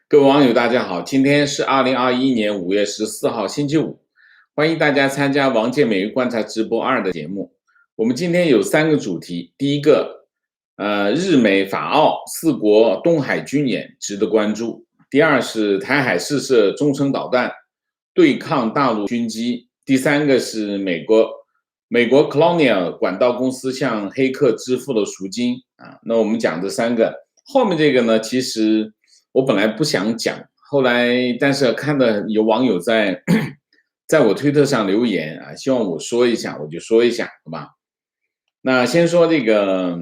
各位网友，大家好，今天是2021年5月14号，星期五，欢迎大家参加王健美日观察直播2的节目。我们今天有3个主题，第一个，日美法澳4国东海军演值得关注；第二是台海试射中程导弹，对抗大陆军机；第三个是美国 Colonial 管道公司向黑客支付了赎金啊。那我们讲这3个，后面这个呢，其实我本来不想讲，后来但是看到有网友在我推特上留言啊，希望我说一下，我就说一下，好吧？那先说这个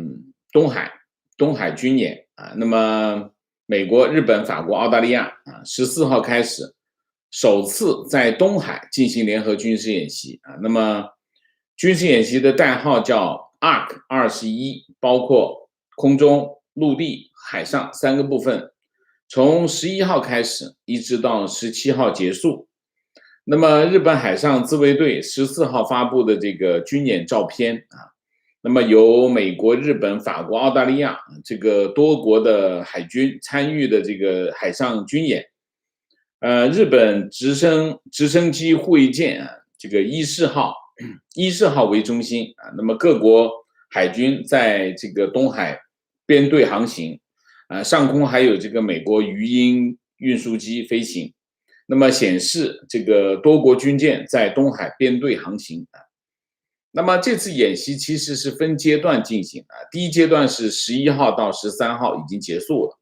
东海军演啊，那么美国、日本、法国、澳大利亚啊，14号开始首次在东海进行联合军事演习啊。那么军事演习的代号叫 ARK-21，包括空中、陆地、海上3个部分，从11号开始一直到17号结束。那么日本海上自卫队14号发布的这个军演照片啊，那么由美国、日本、法国、澳大利亚这个多国的海军参与的这个海上军演，日本直升机护卫舰啊，这个伊势号为中心啊，那么各国海军在这个东海编队航行，上空还有这个美国鱼鹰运输机飞行。那么显示这个多国军舰在东海编队航行啊。那么这次演习其实是分阶段进行啊，第一阶段是11号到13号已经结束了。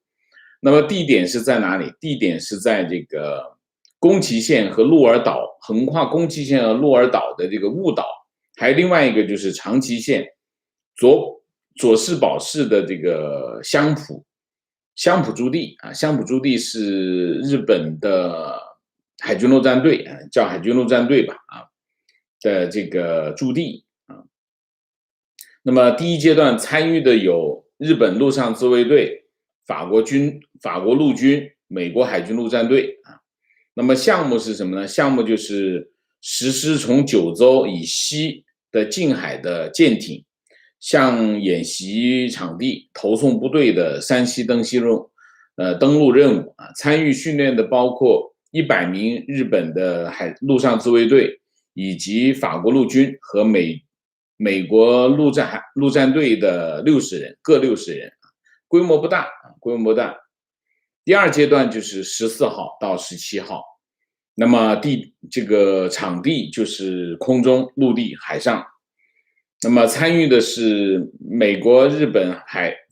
那么地点是在哪里？地点是在这个宫崎县和鹿儿岛，横跨宫崎县和鹿儿岛的这个雾岛，还有另外一个就是长崎县佐世保市的这个香浦驻地啊，香浦驻地是日本的海军陆战队叫海军陆战队吧的这个驻地啊。那么第一阶段参与的有日本陆上自卫队、法国陆军、美国海军陆战队啊。那么项目是什么呢？项目就是实施从九州以西的近海的舰艇向演习场地投送部队的山西登陆任务啊。参与训练的包括100名日本的陆上自卫队，以及法国陆军和美国陆战队的60人，各60人，规模不大。第二阶段就是14号到17号，那么这个场地就是空中、陆地、海上。那么参与的是美国、日本、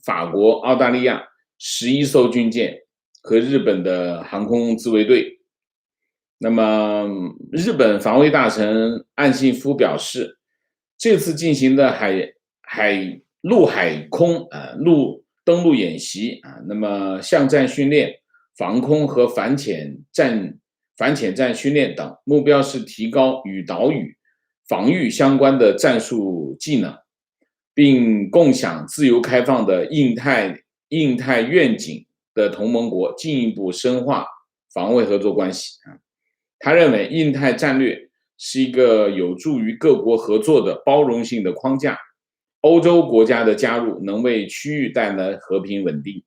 法国、澳大利亚11艘军舰和日本的航空自卫队。那么日本防卫大臣岸信夫表示，这次进行的陆海空登陆演习啊，那么巷战训练、防空和反潜战训练等，目标是提高与岛屿防御相关的战术技能，并共享自由开放的印太愿景的同盟国进一步深化防卫合作关系啊。他认为印太战略是一个有助于各国合作的包容性的框架，欧洲国家的加入能为区域带来和平稳定。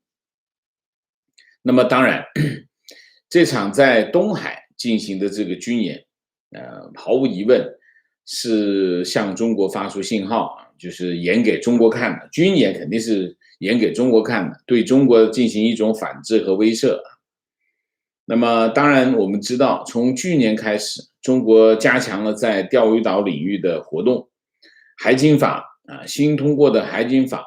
那么当然，这场在东海进行的这个军演，毫无疑问是向中国发出信号啊，就是演给中国看的。军演肯定是演给中国看的，对中国进行一种反制和威慑。那么当然我们知道，从去年开始，中国加强了在钓鱼岛领域的活动，海警法新通过的海警法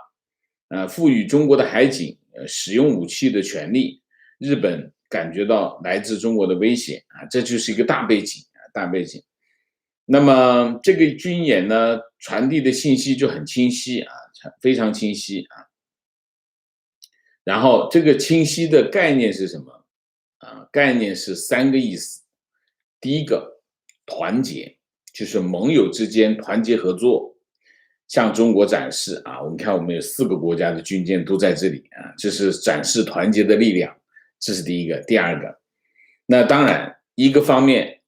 赋予中国的海警使用武器的权利。日本感觉到来自中国的威胁啊，这就是一个大背景。那么这个军演呢，传递的信息就很清晰啊，非常清晰啊。然后这个清晰的概念是什么？概念是3个意思。第一个，团结，就是盟友之间团结合作，向中国展示啊，我们看我们有4个国家的军舰都在这里啊，这是展示团结的力量，这是第一个。第二个，那当然一个方面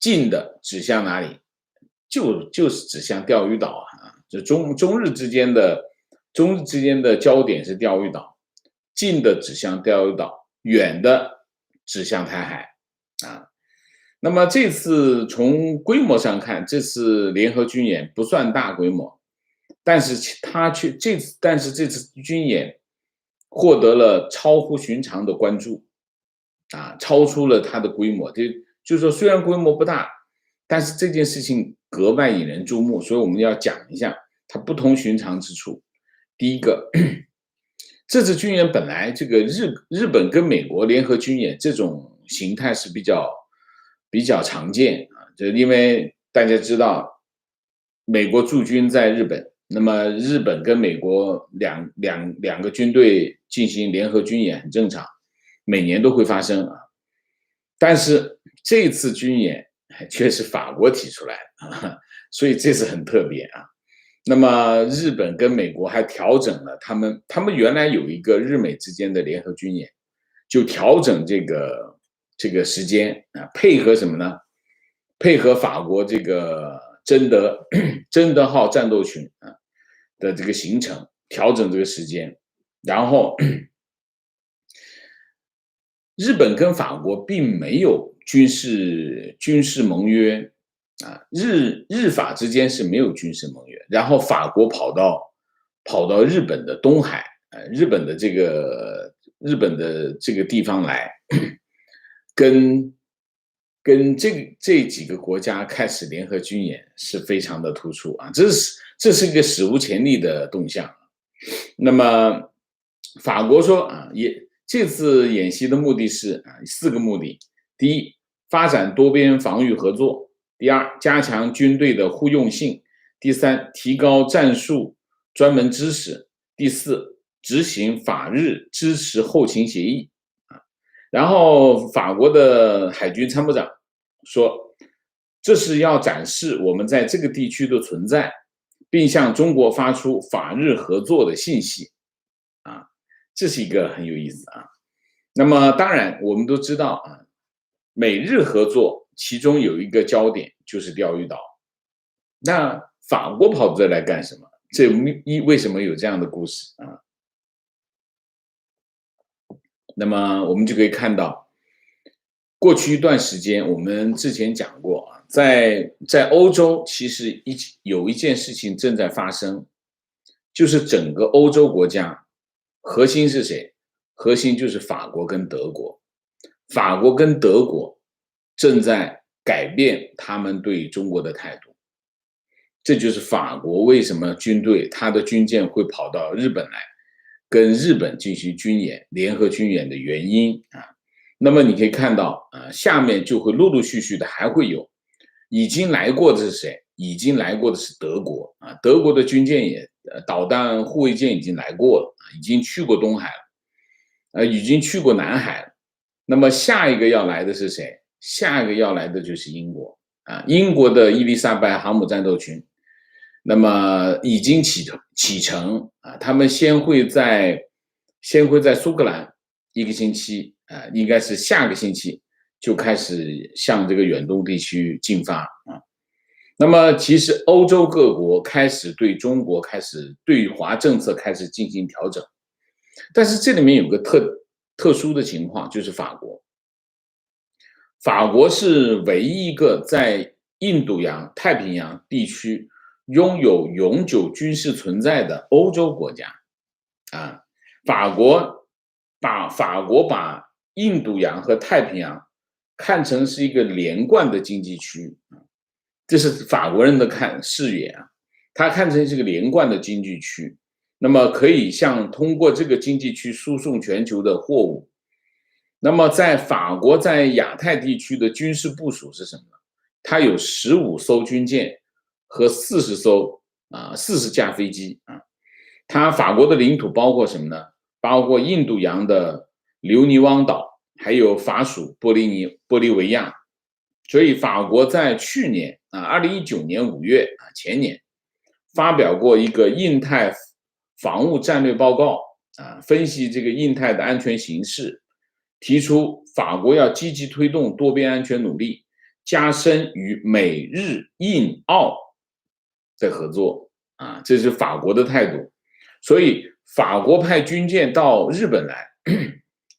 近的指向哪里？就是指向钓鱼岛啊，就中日之间的焦点是钓鱼岛，近的指向钓鱼岛，远的指向台海啊。那么这次从规模上看，这次联合军演不算大规模，但是这次军演获得了超乎寻常的关注啊，超出了它的规模。就是说，虽然规模不大，但是这件事情格外引人注目，所以我们要讲一下它不同寻常之处。第一个，这次军演本来这个日本跟美国联合军演这种形态是比较常见啊，就因为大家知道，美国驻军在日本，那么日本跟美国两个军队进行联合军演很正常，每年都会发生啊。但是这次军演却是法国提出来的啊，所以这是很特别啊。那么日本跟美国还调整了他们原来有一个日美之间的联合军演，就调整这个时间啊，配合什么呢？配合法国这个贞德号战斗群啊的这个行程，调整这个时间，然后日本跟法国并没有军事盟约啊，日法之间是没有军事盟约，然后法国跑到日本的东海，日本的这个地方来，跟这几个国家开始联合军演是非常的突出啊，这是一个史无前例的动向。那么法国说啊，这次演习的目的是啊4个目的：第一，发展多边防御合作；第二，加强军队的互用性；第三，提高战术专门知识；第四，执行法日支持后勤协议啊。然后法国的海军参谋长说，这是要展示我们在这个地区的存在，并向中国发出法日合作的信息啊。这是一个很有意思啊。那么当然我们都知道啊，美日合作其中有一个焦点就是钓鱼岛。那法国跑这来干什么？为什么有这样的故事啊？那么我们就可以看到，过去一段时间我们之前讲过啊，在欧洲其实有一件事情正在发生，就是整个欧洲国家核心是谁？核心就是法国跟德国。法国跟德国正在改变他们对中国的态度，这就是法国为什么他的军舰会跑到日本来，跟日本进行联合军演的原因啊。那么你可以看到啊，下面就会陆陆续续的还会有，已经来过的是谁？已经来过的是德国啊，德国的军舰导弹护卫舰已经来过了，已经去过东海了，已经去过南海了。那么下一个要来的是谁？下一个要来的就是英国啊，英国的伊丽莎白航母战斗群，那么已经启程啊，他们先会在苏格兰1个星期啊，应该是下个星期就开始向这个远东地区进发啊。那么其实欧洲各国开始对中国对华政策开始进行调整，但是这里面有个特殊的情况，就是法国。法国是唯一一个在印度洋、太平洋地区拥有永久军事存在的欧洲国家啊。法国把印度洋和太平洋看成是一个连贯的经济区，这是法国人的视野啊，他看成是一个连贯的经济区，那么可以通过这个经济区输送全球的货物。那么法国在亚太地区的军事部署是什么呢？它有15艘军舰和40架飞机啊。法国的领土包括什么呢？包括印度洋的留尼汪岛，还有法属玻利维亚。所以法国在去年啊，2019年5月啊，前年发表过一个印太防务战略报告啊，分析这个印太的安全形势。提出法国要积极推动多边安全努力，加深与美日印澳的合作啊，这是法国的态度。所以法国派军舰到日本来，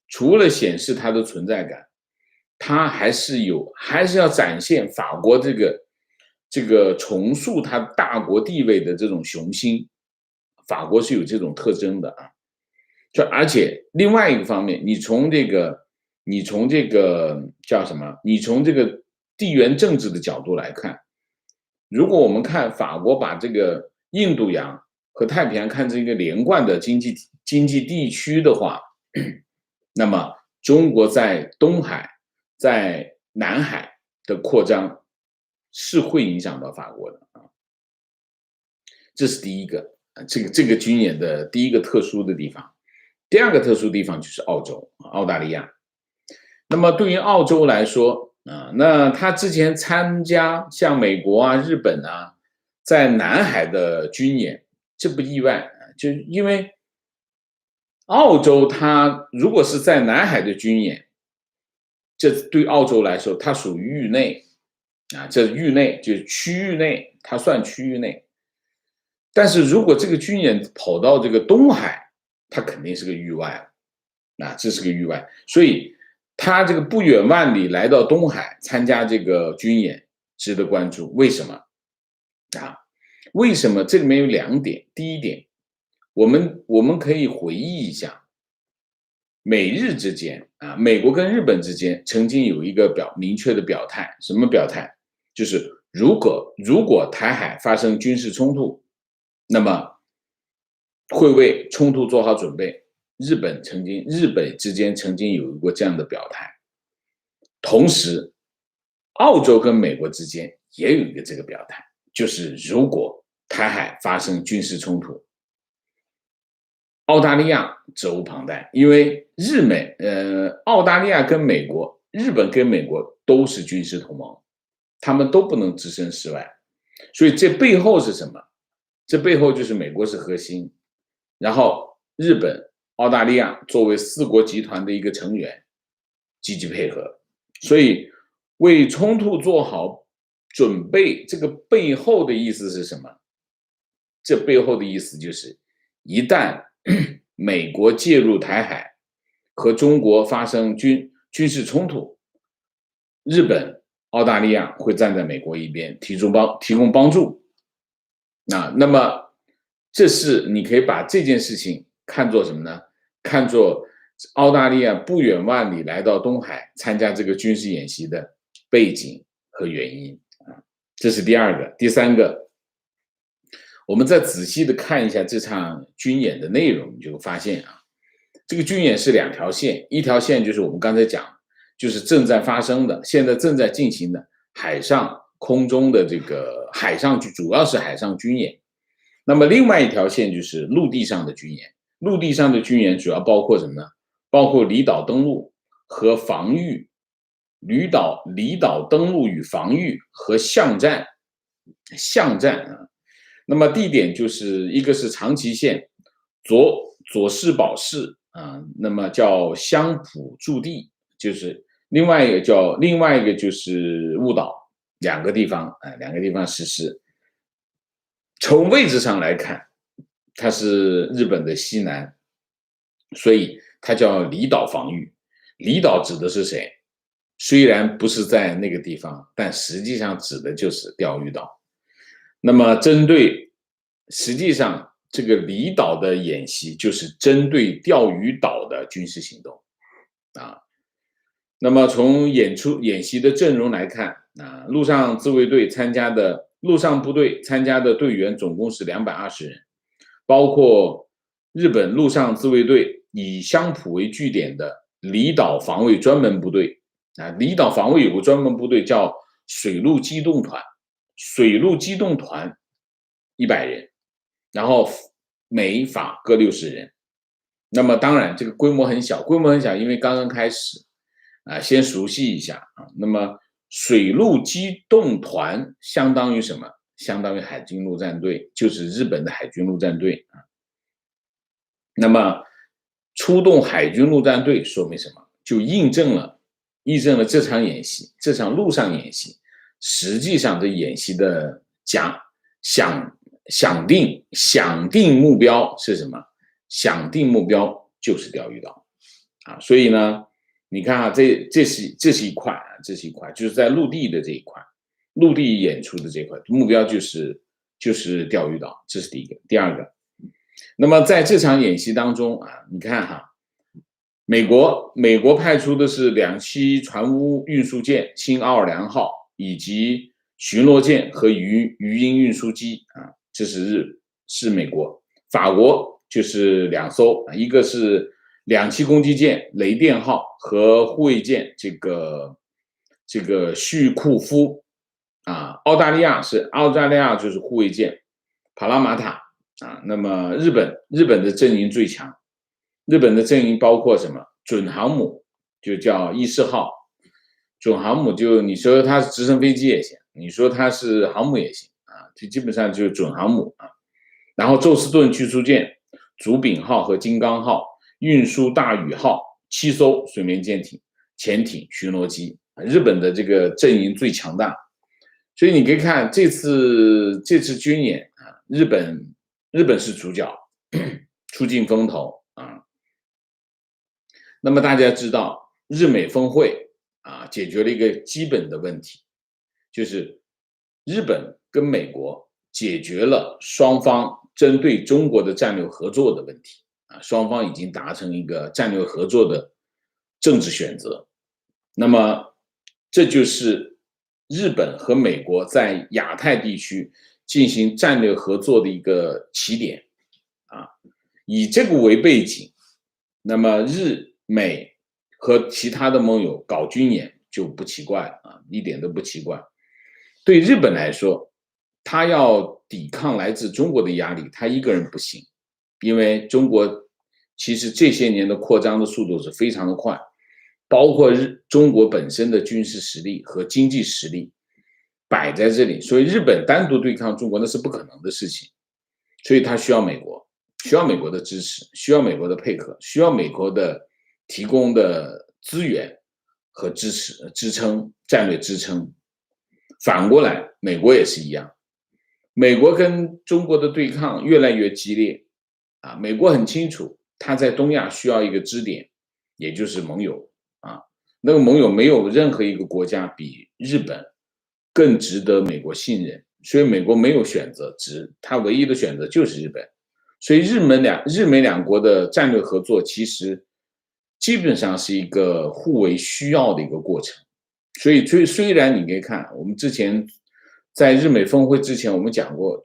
除了显示它的存在感，它还是要展现法国这个重塑它大国地位的这种雄心。法国是有这种特征的啊。而且另外一个方面，你从这个叫什么？你从这个地缘政治的角度来看，如果我们看法国把这个印度洋和太平洋看成一个连贯的经济地区的话，那么中国在东海、在南海的扩张是会影响到法国的啊。这是第一个，这个军演的第一个特殊的地方。第二个特殊地方就是澳大利亚。那么对于澳洲来说那他之前参加像美国啊、日本啊在南海的军演，这不意外，就因为澳洲它如果是在南海的军演，这对澳洲来说它属于域内这域内就是区域内，它算区域内。但是如果这个军演跑到这个东海，它肯定是个域外这是个域外。所以他这个不远万里来到东海参加这个军演，值得关注。为什么为什么？这里面有2点。第一点，我们可以回忆一下，美日之间美国跟日本之间曾经有一个明确的表态。什么表态？就是如果台海发生军事冲突，那么会为冲突做好准备。日本之间曾经有过这样的表态。同时澳洲跟美国之间也有一个这个表态，就是如果台海发生军事冲突，澳大利亚责无旁贷。因为澳大利亚跟美国、日本跟美国都是军事同盟，他们都不能置身事外。所以这背后是什么？这背后就是美国是核心，然后日本、澳大利亚作为4国集团的一个成员积极配合。所以为冲突做好准备，这个背后的意思是什么？这背后的意思就是一旦美国介入台海和中国发生军事冲突，日本、澳大利亚会站在美国一边，提供帮助。那么这是你可以把这件事情看作什么呢？看作澳大利亚不远万里来到东海参加这个军事演习的背景和原因这是第2个。第3个，我们再仔细的看一下这场军演的内容，你就发现这个军演是2条线。一条线就是我们刚才讲，就是正在发生的，现在正在进行的海上、空中的这个主要是海上军演。那么另外一条线就是陆地上的军演。陆地上的军演主要包括什么呢？包括离岛登陆和防御，离岛登陆与防御和巷战那么地点就是一个是长崎县佐世保市那么叫香浦驻地，就是另外一个就是雾岛，两个地方实施。从位置上来看，它是日本的西南，所以它叫离岛防御。离岛指的是谁？虽然不是在那个地方，但实际上指的就是钓鱼岛。那么实际上这个离岛的演习就是针对钓鱼岛的军事行动那么从演习的阵容来看陆上部队参加的队员总共是220人，包括日本陆上自卫队以香浦为据点的离岛防卫专门部队离岛防卫有个专门部队叫水陆机动团100人，然后美法各60人。那么当然这个规模很小，因为刚刚开始先熟悉一下那么水陆机动团相当于什么？相当于海军陆战队，就是日本的海军陆战队那么出动海军陆战队说明什么？就印证了这场陆上演习，实际上这演习的想定目标是什么？想定目标就是钓鱼岛啊。所以呢，你看啊，这是一块啊，这是一块，就是在陆地的这一块，陆地演出的这一块，目标就是钓鱼岛，这是第一个。第二个，那么在这场演习当中啊，你看哈，美国派出的是2栖船坞运输舰新奥尔良号，以及巡逻舰和鱼鹰运输机啊，这是美国。法国就是2艘，一个是2栖攻击舰雷电号和护卫舰这个叙库夫啊，澳大利亚就是护卫舰帕拉马塔啊。那么日本的阵营最强，日本的阵营包括什么？准航母就叫伊势号，准航母就你说它是直升飞机也行，你说它是航母也行啊，就基本上就是准航母啊。然后宙斯盾驱逐舰、竹柄号和金刚号、运输大宇号7艘水面舰艇、潜艇、巡逻机，日本的这个阵营最强大。所以你可以看这次军演啊，日本是主角，出尽风头啊。那么大家知道，日美峰会啊，解决了一个基本的问题，就是日本跟美国解决了双方针对中国的战略合作的问题啊，双方已经达成一个战略合作的政治选择。那么这就是日本和美国在亚太地区进行战略合作的一个起点啊。以这个为背景，那么日美和其他的盟友搞军演就不奇怪了啊，一点都不奇怪。对日本来说，他要抵抗来自中国的压力，他一个人不行，因为中国其实这些年的扩张的速度是非常的快，包括中国本身的军事实力和经济实力摆在这里，所以日本单独对抗中国那是不可能的事情，所以他需要美国，需要美国的支持，需要美国的配合，需要美国的提供的资源和支撑战略支撑。反过来，美国也是一样，美国跟中国的对抗越来越激烈啊，美国很清楚，他在东亚需要一个支点，也就是盟友啊。那个盟友没有任何一个国家比日本更值得美国信任，所以美国没有选择，他唯一的选择就是日本。所以日美两国的战略合作其实基本上是一个互为需要的一个过程。所以虽然你可以看，我们之前在日美峰会之前，我们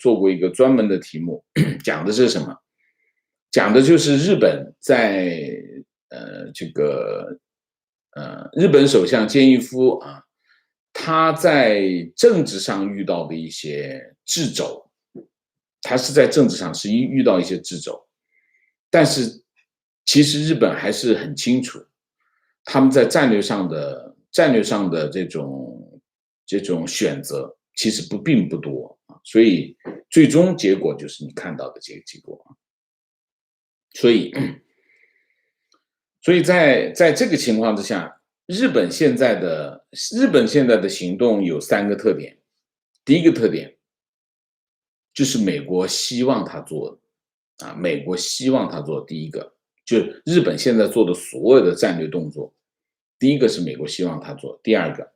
做过一个专门的题目，讲的是什么？讲的就是日本在日本首相菅义夫啊，他在政治上遇到的一些掣肘，他是在政治上是遇到一些掣肘，但是其实日本还是很清楚，他们在战略上的这种选择其实并不多啊，所以最终结果就是你看到的这个结果啊。所以在这个情况之下，日本现在的行动有3个特点。第一个特点就是美国希望他做的啊，美国希望他做第一个，就是日本现在做的所有的战略动作，第一个是美国希望他做，第二个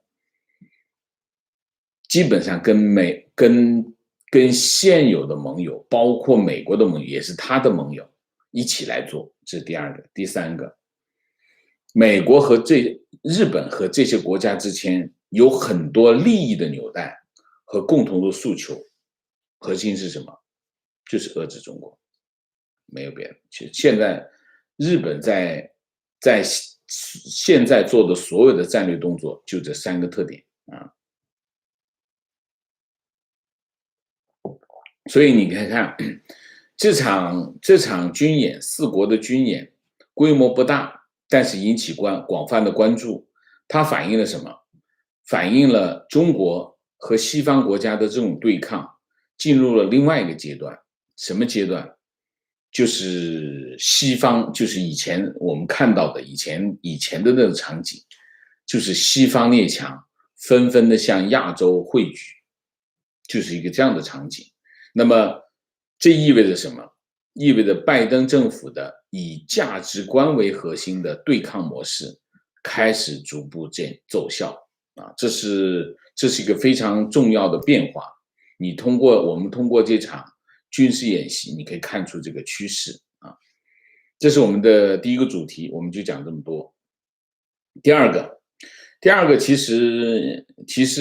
基本上跟现有的盟友，包括美国的盟友，也是他的盟友一起来做，这是第二个。第三个，美国和日本和这些国家之间有很多利益的纽带和共同的诉求，核心是什么？就是遏制中国，没有别的。其实现在日本在现在做的所有的战略动作，就这3个特点啊。所以你看看这场军演，4国的军演规模不大，但是引起广泛的关注。它反映了什么？反映了中国和西方国家的这种对抗进入了另外一个阶段。什么阶段？就是西方，就是以前我们看到的以前的那个场景，就是西方列强纷纷的向亚洲汇聚，就是一个这样的场景。那么这意味着什么？意味着拜登政府的以价值观为核心的对抗模式开始逐步奏效啊，这是一个非常重要的变化。我们通过这场军事演习，你可以看出这个趋势啊。这是我们的第一个主题，我们就讲这么多。第二个其实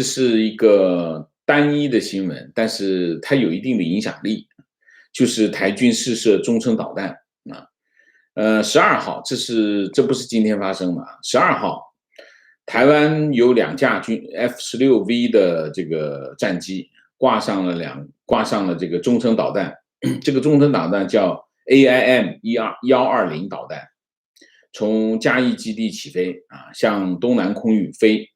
是一个单一的新闻，但是它有一定的影响力，就是台军试射中程导弹啊。12号，这不是今天发生的啊，12号，台湾有2架F-16V 的这个战机挂上了这个中程导弹，这个中程导弹叫 AIM-120导弹，从嘉义基地起飞啊，向东南空域飞，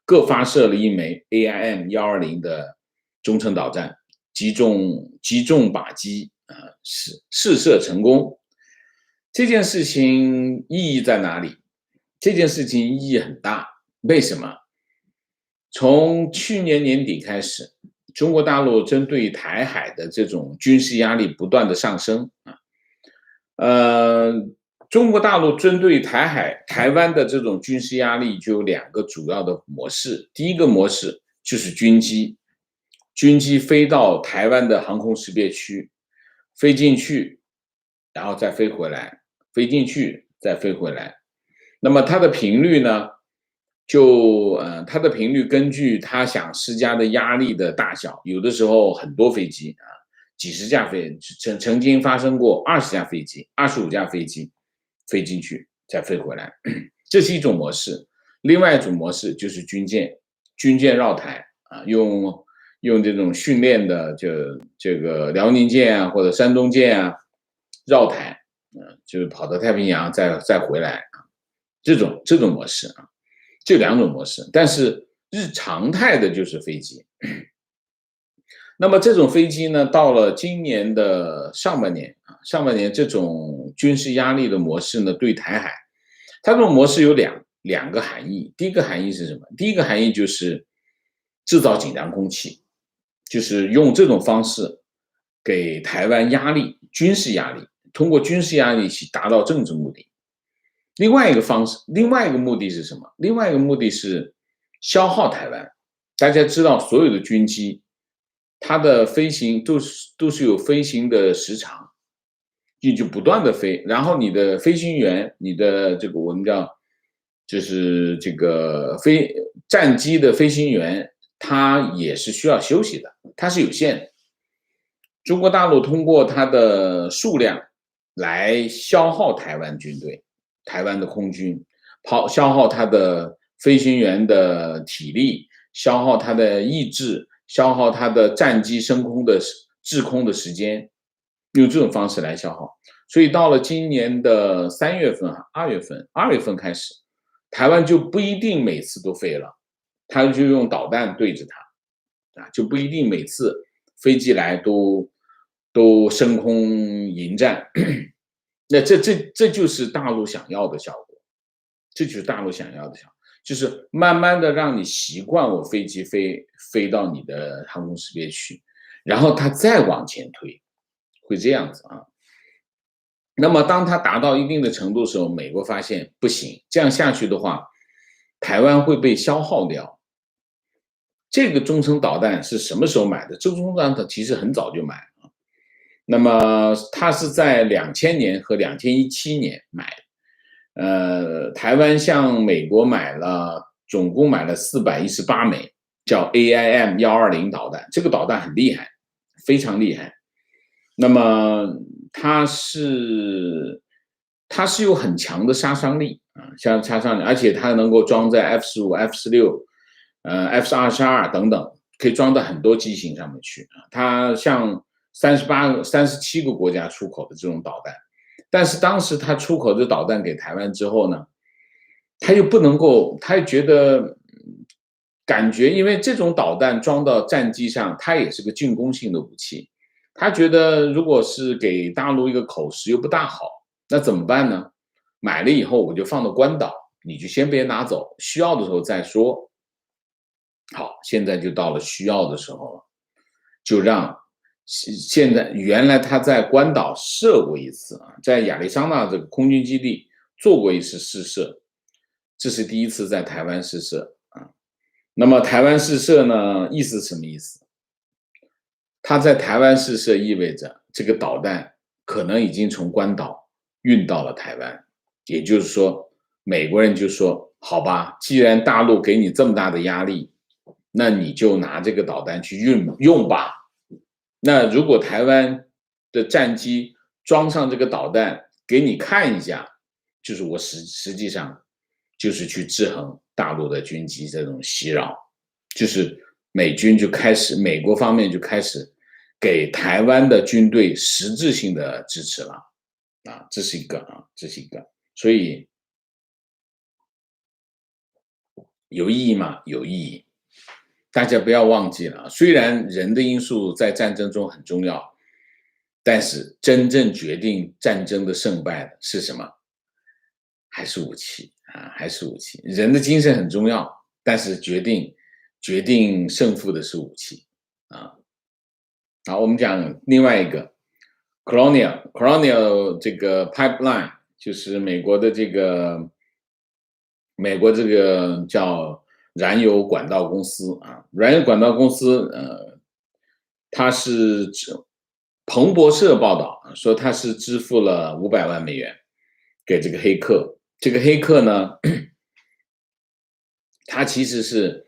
各发射了1枚 AIM-120的中程导弹，击中靶机啊，试射成功。这件事情意义在哪里？这件事情意义很大，为什么？从去年年底开始，中国大陆针对台海的这种军事压力不断的上升啊，中国大陆针对台湾的这种军事压力就有2个主要的模式。第一个模式就是军机飞到台湾的航空识别区，飞进去，然后再飞回来，飞进去再飞回来。那么它的频率呢，它的频率根据它想施加的压力的大小，有的时候很多飞机啊，几十架曾经发生过20架飞机、25架飞机飞进去再飞回来，这是一种模式。另外一种模式就是军舰绕台啊，用这种训练的这个辽宁舰啊或者山东舰啊绕台，就是跑到太平洋再回来啊，这种模式啊，这2种模式。但是常态的就是飞机。那么这种飞机呢，到了今年的上半年这种军事压力的模式呢，对台海，它这种模式有两个含义。第一个含义是什么？第一个含义就是制造紧张空气，就是用这种方式给台湾压力，军事压力，通过军事压力去达到政治目的。另外一个目的是什么？另外一个目的是消耗台湾。大家知道，所有的军机它的飞行都是有飞行的时长，你就不断的飞，然后你的飞行员，你的这个我们叫就是这个战机的飞行员，他也是需要休息的，它是有限的。中国大陆通过它的数量来消耗台湾军队、台湾的空军，消耗它的飞行员的体力，消耗它的意志，消耗它的战机升空的滞空的时间，用这种方式来消耗。所以到了今年的3月份、2月份开始，台湾就不一定每次都飞了，他就用导弹对着它，就不一定每次飞机来都升空迎战。那这就是大陆想要的效果，这就是大陆想要的效果，就是慢慢的让你习惯我飞机飞到你的航空识别区，然后它再往前推，会这样子啊。那么当它达到一定的程度的时候，美国发现不行，这样下去的话，台湾会被消耗掉。这个中程导弹是什么时候买的？这个中程导弹其实很早就买了，那么它是在2000年和2017年买的。台湾向美国总共买了418枚，叫 AIM-120导弹。这个导弹很厉害，非常厉害。那么它是有很强的杀伤力啊，像杀伤力，而且它能够装在 F-15、F-16、F-22等等，可以装到很多机型上面去啊。它向37个国家出口的这种导弹，但是当时它出口的导弹给台湾之后呢，他又觉得感觉，因为这种导弹装到战机上，它也是个进攻性的武器。他觉得如果是给大陆一个口实又不大好，那怎么办呢？买了以后我就放到关岛，你就先别拿走，需要的时候再说。好，现在就到了需要的时候了，就让现在原来他在关岛射过一次啊，在亚利桑那这个空军基地做过一次试射，这是第一次在台湾试射啊。那么台湾试射呢，意思是什么意思？他在台湾试射意味着这个导弹可能已经从关岛运到了台湾，也就是说，美国人就说：好吧，既然大陆给你这么大的压力，那你就拿这个导弹去用吧。那如果台湾的战机装上这个导弹给你看一下，就是我实际上就是去制衡大陆的军机这种袭扰，就是美国方面就开始给台湾的军队实质性的支持了啊，这是一个，所以有意义吗？有意义。大家不要忘记了，虽然人的因素在战争中很重要，但是真正决定战争的胜败的是什么？还是武器啊，还是武器。人的精神很重要，但是决定胜负的是武器啊。好，我们讲另外一个 Colonial 这个 pipeline， 就是美国这个叫燃油管道公司啊，燃油管道公司，它是彭博社报道说，它是支付了$500万给这个黑客。这个黑客呢，他其实是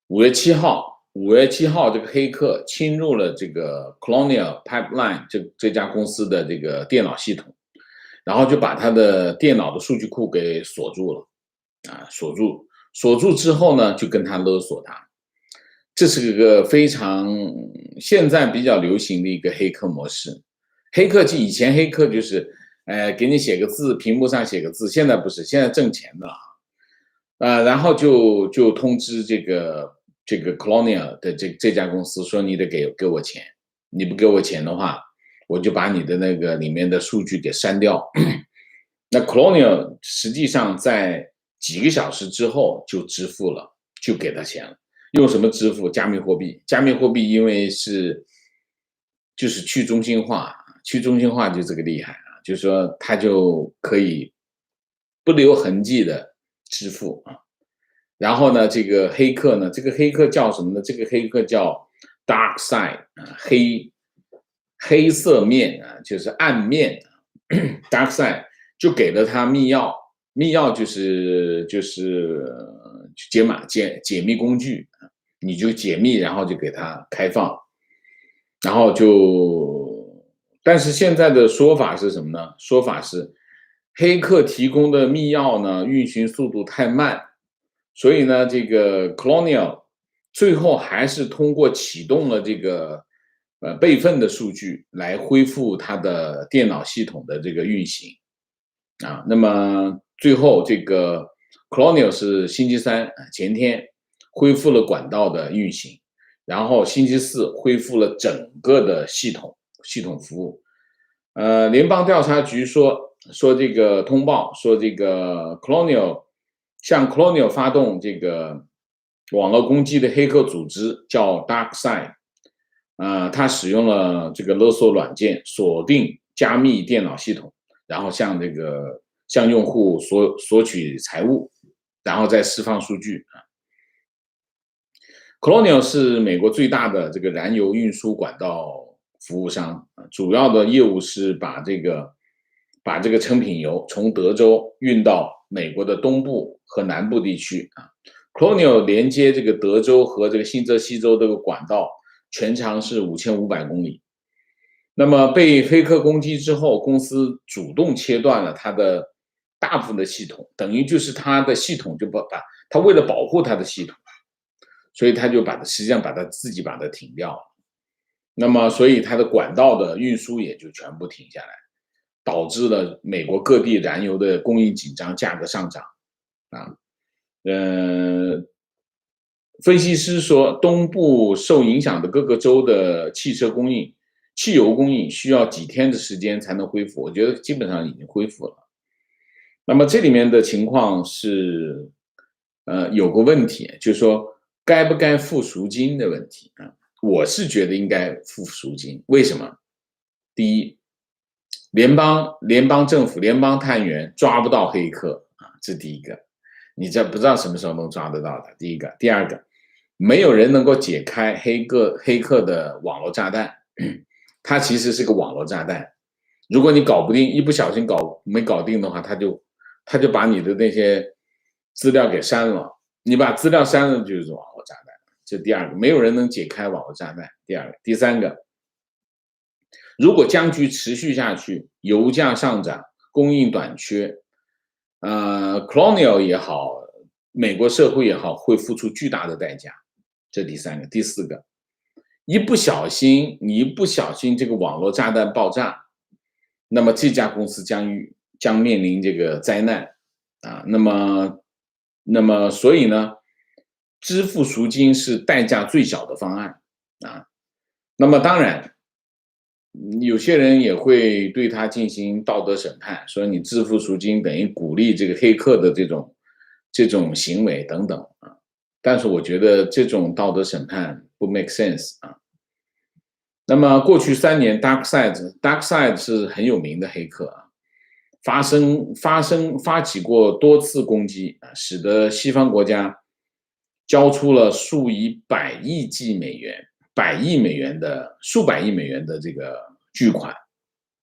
5月7号这个黑客侵入了这个 Colonial Pipeline 这家公司的这个电脑系统，然后就把他的电脑的数据库给锁住了啊，锁住之后呢，就跟他勒索他。这是个非常现在比较流行的一个黑客模式。以前黑客就是，给你写个字，屏幕上写个字，现在不是，现在挣钱的然后就通知这个 Colonial 的这家公司说，你得给我钱，你不给我钱的话，我就把你的那个里面的数据给删掉。那 Colonial 实际上在几个小时之后就支付了，就给他钱了。用什么支付？加密货币。加密货币因为就是去中心化，就这个厉害啊，就是说它就可以不留痕迹的支付啊。然后呢，这个黑客呢，这个黑客叫什么呢？这个黑客叫 Dark Side 啊，黑色面啊，就是暗面Dark Side 就给了他密钥，密钥就是解密工具，你就解密，然后就给它开放，然后但是现在的说法是什么呢？说法是黑客提供的密钥呢，运行速度太慢，所以呢，这个 Colonial 最后还是通过启动了这个备份的数据来恢复它的电脑系统的这个运行啊。那么最后这个 Colonial 是星期三前天恢复了管道的运行，然后星期四恢复了整个的系统服务。联邦调查局说这个通报说这个 Colonial 向 Colonial 发动这个网络攻击的黑客组织叫 DarkSide，他使用了这个勒索软件锁定加密电脑系统，然后向用户索取财物，然后再释放数据啊。Colonial 是美国最大的这个燃油运输管道服务商，主要的业务是把这个成品油从德州运到美国的东部和南部地区啊。Colonial 连接这个德州和这个新泽西州这个管道全长是5500公里。那么被黑客攻击之后，公司主动切断了它的大部分的系统，等于就是它的系统就它为了保护它的系统，所以他就实际上把它停掉了。那么所以它的管道的运输也就全部停下来，导致了美国各地燃油的供应紧张，价格上涨啊。分析师说，东部受影响的各个州的汽油供应需要几天的时间才能恢复，我觉得基本上已经恢复了。那么这里面的情况是，有个问题，就是说该不该付赎金的问题啊。我是觉得应该付赎金。为什么？第一，联邦政府、联邦探员抓不到黑客啊，这第一个，你这不知道什么时候能抓得到的。第一个，第二个，没有人能够解开黑客的网络炸弹，它其实是个网络炸弹。如果你搞不定，一不小心没搞定的话，他就把你的那些资料给删了。你把资料删了就是网络炸弹。这第二个，没有人能解开网络炸弹。第二个，第三个，如果僵局持续下去，油价上涨，供应短缺，Colonial 也好，美国社会也好，会付出巨大的代价。这第三个，第四个，你一不小心这个网络炸弹爆炸，那么这家公司将面临这个灾难啊。那么所以呢，支付赎金是代价最小的方案啊。那么当然，有些人也会对他进行道德审判，说你支付赎金等于鼓励这个黑客的这种行为等等啊。但是我觉得这种道德审判不 make sense 啊。那么过去3年 ，DarkSide 是很有名的黑客啊，发起过多次攻击啊，使得西方国家交出了数以数百亿美元的这个巨款，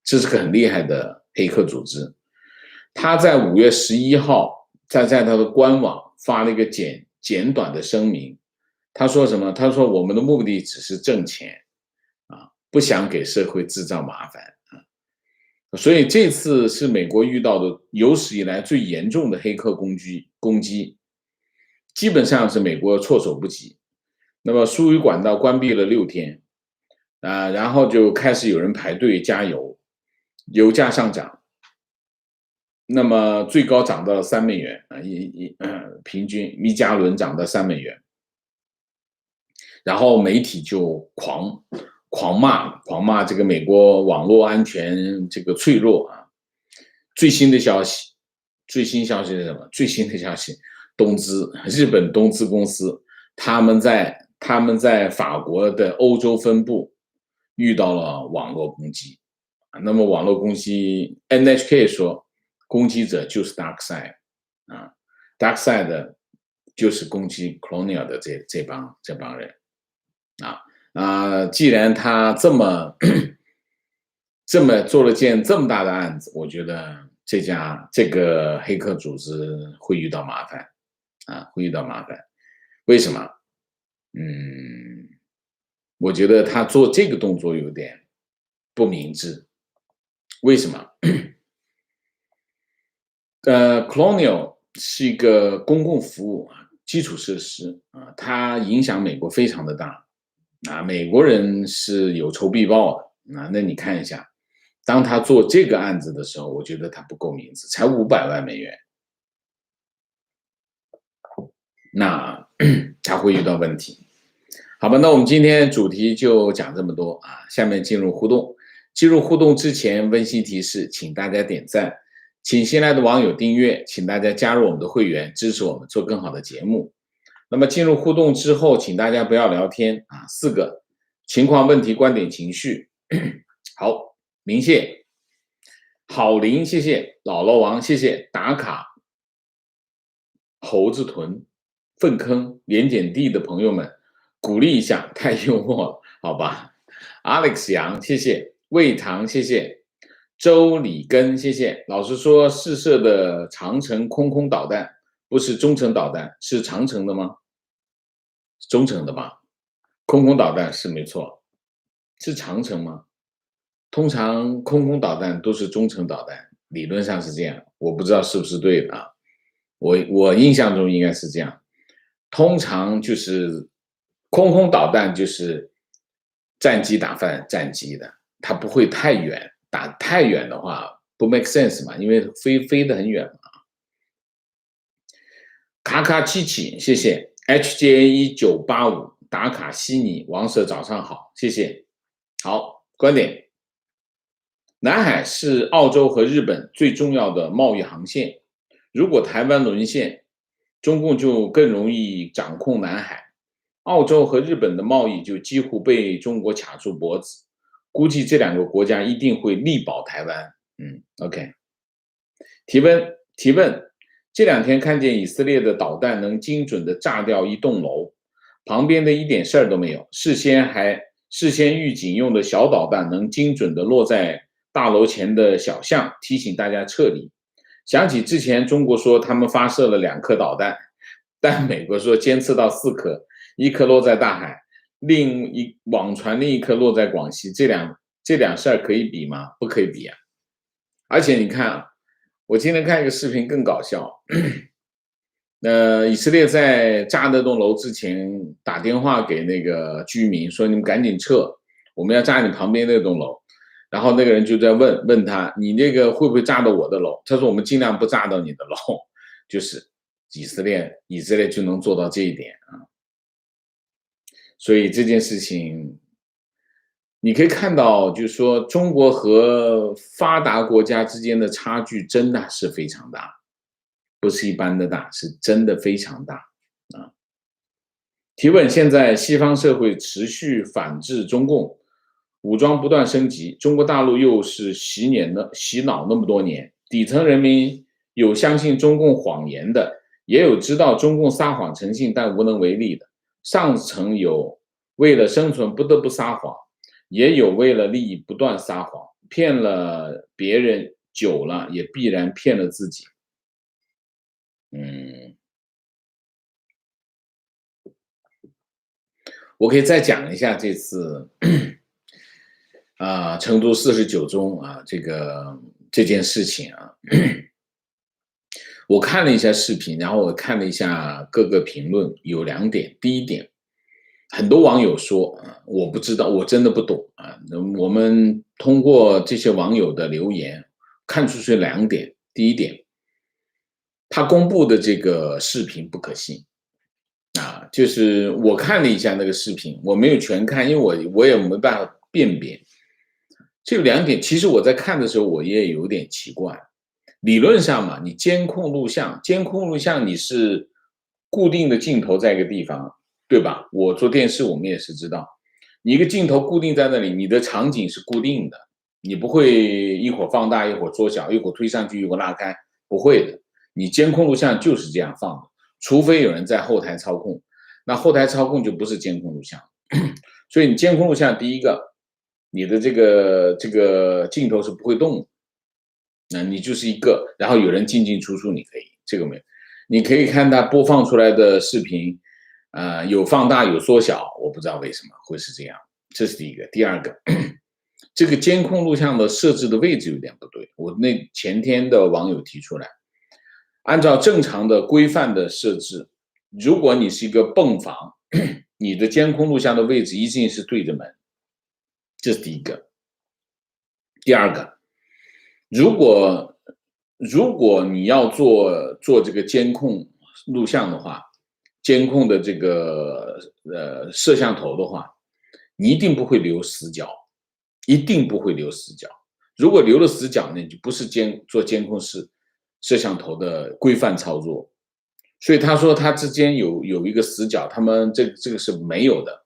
这是个很厉害的黑客组织。他在5月11号在他的官网发了一个简短的声明，他说什么？他说我们的目的只是挣钱啊，不想给社会制造麻烦啊。所以这次是美国遇到的有史以来最严重的黑客攻击，基本上是美国措手不及。那么输油管道关闭了6天啊，然后就开始有人排队加油，油价上涨，那么最高涨到了3美元啊，平均1加仑涨到3美元，然后媒体就狂骂这个美国网络安全这个脆弱啊。最新消息是什么？最新的消息，日本东芝公司他们在法国的欧洲分部遇到了网络攻击。那么网络攻击 NHK 说攻击者就是 DarkSide 啊 ，DarkSide 就是攻击 Colonial 的这帮人既然他这么做了件这么大的案子，我觉得这个黑客组织会遇到麻烦啊，会遇到麻烦。为什么？我觉得他做这个动作有点不明智。为什么？Colonial 是一个公共服务基础设施啊，它影响美国非常的大啊，美国人是有仇必报的啊。那你看一下，当他做这个案子的时候，我觉得他不够明智，才500万美元，那他会遇到问题。好吧，那我们今天主题就讲这么多啊，下面进入互动。进入互动之前，温馨提示，请大家点赞，请新来的网友订阅，请大家加入我们的会员，支持我们做更好的节目。那么进入互动之后，请大家不要聊天啊，4个情况、问题、观点、情绪。好，明谢，郝林，谢谢，姥姥王，谢谢，打卡，猴子屯，粪坑，盐碱地的朋友们，鼓励一下，太幽默了，好吧。Alex 杨，谢谢。魏唐，谢谢。周礼根，谢谢。老师说试射的长程空导弹不是中程导弹，是长程的吗？中程的吧，空导弹是没错，是长程吗？通常空导弹都是中程导弹，理论上是这样，我不知道是不是对的啊。我印象中应该是这样，通常就是空导弹就是战机打翻战机的，它不会太远，打太远的话不 make sense 嘛，因为飞得很远嘛。卡卡七七，谢谢。HJ1985 打卡悉尼，王舍早上好，谢谢。好，观点，南海是澳洲和日本最重要的贸易航线，如果台湾沦陷，中共就更容易掌控南海，澳洲和日本的贸易就几乎被中国卡住脖子，估计这两个国家一定会力保台湾。OK。提问，这两天看见以色列的导弹能精准的炸掉一栋楼，旁边的一点事儿都没有，事先预警用的小导弹能精准的落在大楼前的小巷，提醒大家撤离。想起之前中国说他们发射了2颗导弹，但美国说监测到4颗，一颗落在大海，网传另一颗落在广西，这两事儿可以比吗？不可以比啊！而且你看啊，我今天看一个视频更搞笑，以色列在炸那栋楼之前打电话给那个居民说：“你们赶紧撤，我们要炸你旁边那栋楼。”然后那个人就在问他：“你那个会不会炸到我的楼？”他说：“我们尽量不炸到你的楼。”就是以色列就能做到这一点啊。所以这件事情，你可以看到，就是说中国和发达国家之间的差距真的是非常大，不是一般的大，是真的非常大啊。提问：现在西方社会持续反制中共，武装不断升级，中国大陆又是洗脑那么多年，底层人民有相信中共谎言的，也有知道中共撒谎成性但无能为力的，上层有为了生存不得不撒谎，也有为了利益不断撒谎，骗了别人久了，也必然骗了自己。我可以再讲一下这次成都49中啊这件事情啊。我看了一下视频，然后我看了一下各个评论，有2点。第一点，很多网友说我不知道，我真的不懂啊。我们通过这些网友的留言看出去2点。第一点，他公布的这个视频不可信啊，就是我看了一下那个视频，我没有全看，因为我也没办法辨别。这2点，其实我在看的时候我也有点奇怪。理论上嘛，你监控录像你是固定的镜头在一个地方，对吧？我做电视我们也是知道，你一个镜头固定在那里，你的场景是固定的，你不会一会儿放大一会儿缩小，一会儿推上去一会儿拉开，不会的。你监控录像就是这样放的，除非有人在后台操控，那后台操控就不是监控录像。所以你监控录像，第一个，你的这个镜头是不会动的。那你就是一个，然后有人进进出出，你可以这个没有，你可以看它播放出来的视频，有放大有缩小，我不知道为什么会是这样，这是第一个。第二个，这个监控录像的设置的位置有点不对，我那前天的网友提出来，按照正常的规范的设置，如果你是一个泵房，你的监控录像的位置一定是对着门，这是第一个。第二个，如果你要做这个监控录像的话，监控的这个摄像头的话，你一定不会留死角，一定不会留死角。如果留了死角呢，就不是做监控摄像头的规范操作。所以他说他之间有一个死角，他们这个是没有的，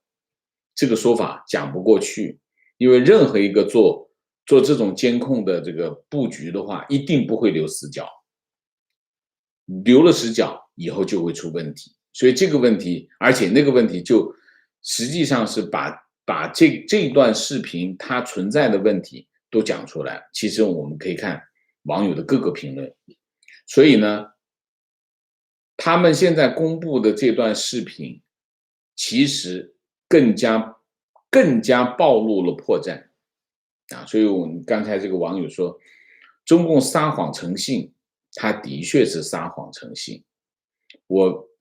这个说法讲不过去，因为任何一个做这种监控的这个布局的话，一定不会留死角，留了死角以后就会出问题。所以这个问题，而且那个问题就实际上是把这段视频它存在的问题都讲出来。其实我们可以看网友的各个评论，所以呢，他们现在公布的这段视频，其实更加暴露了破绽啊！所以我们刚才这个网友说，中共撒谎成性，他的确是撒谎成性。